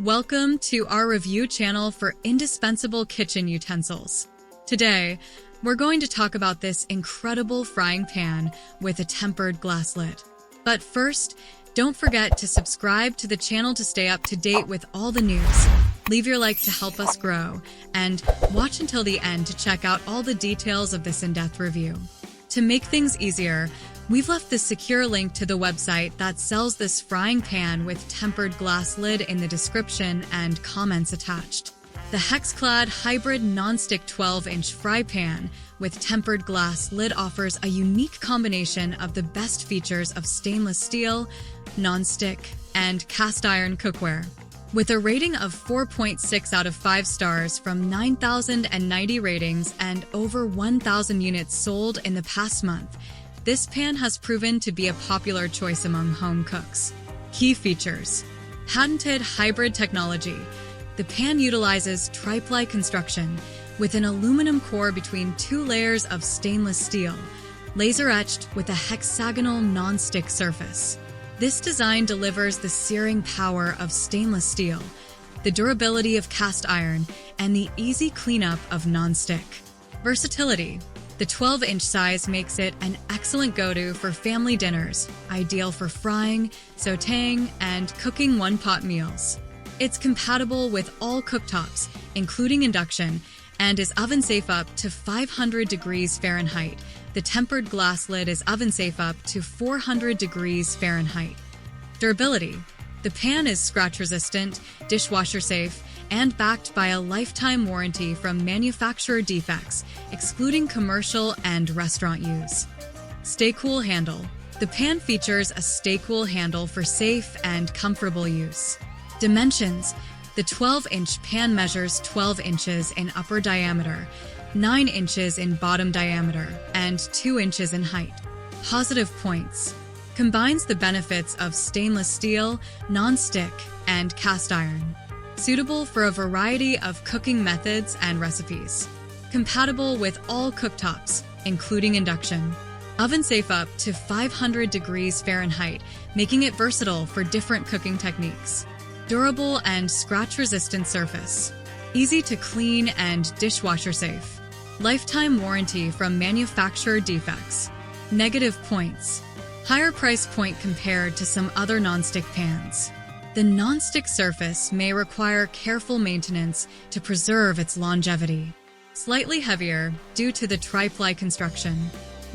Welcome to our review channel for indispensable kitchen utensils. Today, we're going to talk about this incredible frying pan with a tempered glass lid. But first, don't forget to subscribe to the channel to stay up to date with all the news. Leave your like to help us grow, and watch until the end to check out all the details of this in-depth review. To make things easier, we've left the secure link to the website that sells this frying pan with tempered glass lid in the description and comments attached. The HexClad Hybrid Nonstick 12-inch fry pan with tempered glass lid offers a unique combination of the best features of stainless steel, nonstick, and cast iron cookware. With a rating of 4.6 out of 5 stars from 9,090 ratings and over 1,000 units sold in the past month, this pan has proven to be a popular choice among home cooks. Key features: patented hybrid technology. The pan utilizes tri-ply construction with an aluminum core between 2 layers of stainless steel, laser-etched with a hexagonal non-stick surface. This design delivers the searing power of stainless steel, the durability of cast iron, and the easy cleanup of non-stick. Versatility. The 12-inch size makes it an excellent go-to for family dinners, ideal for frying, sautéing, and cooking one-pot meals. It's compatible with all cooktops, including induction, and is oven-safe up to 500 degrees Fahrenheit. The tempered glass lid is oven-safe up to 400 degrees Fahrenheit. Durability. The pan is scratch-resistant, dishwasher-safe, and backed by a lifetime warranty from manufacturer defects, excluding commercial and restaurant use. Stay cool handle. The pan features a stay cool handle for safe and comfortable use. Dimensions. The 12-inch pan measures 12 inches in upper diameter, 9 inches in bottom diameter, and 2 inches in height. Positive points. Combines the benefits of stainless steel, non-stick, and cast iron. Suitable for a variety of cooking methods and recipes. Compatible with all cooktops, including induction. Oven-safe up to 500 degrees Fahrenheit, making it versatile for different cooking techniques. Durable and scratch-resistant surface. Easy to clean and dishwasher-safe. Lifetime warranty from manufacturer defects. Negative points. Higher price point compared to some other nonstick pans. The nonstick surface may require careful maintenance to preserve its longevity. Slightly heavier due to the tri-ply construction.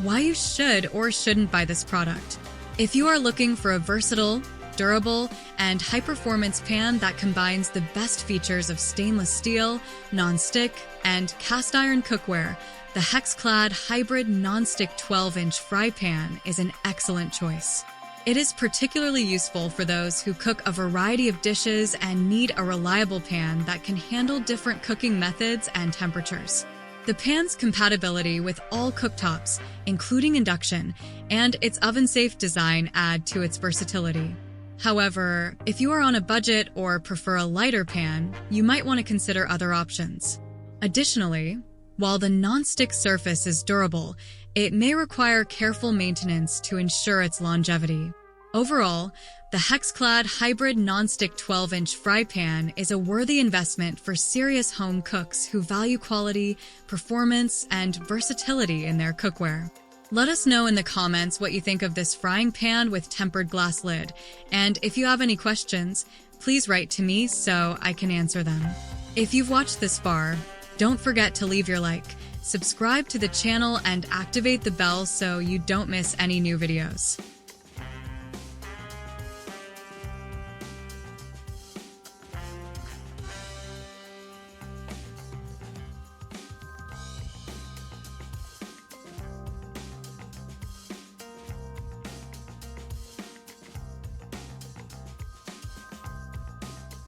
Why you should or shouldn't buy this product. If you are looking for a versatile, durable, and high-performance pan that combines the best features of stainless steel, non-stick, and cast iron cookware, the HexClad Hybrid Nonstick 12-inch fry pan is an excellent choice. It is particularly useful for those who cook a variety of dishes and need a reliable pan that can handle different cooking methods and temperatures. The pan's compatibility with all cooktops, including induction, and its oven-safe design add to its versatility. However, if you are on a budget or prefer a lighter pan, you might want to consider other options. Additionally, while the non-stick surface is durable, it may require careful maintenance to ensure its longevity. Overall, the HexClad Hybrid Nonstick 12-inch fry pan is a worthy investment for serious home cooks who value quality, performance, and versatility in their cookware. Let us know in the comments what you think of this frying pan with tempered glass lid, and if you have any questions, please write to me so I can answer them. If you've watched this far, don't forget to leave your like, subscribe to the channel, and activate the bell so you don't miss any new videos.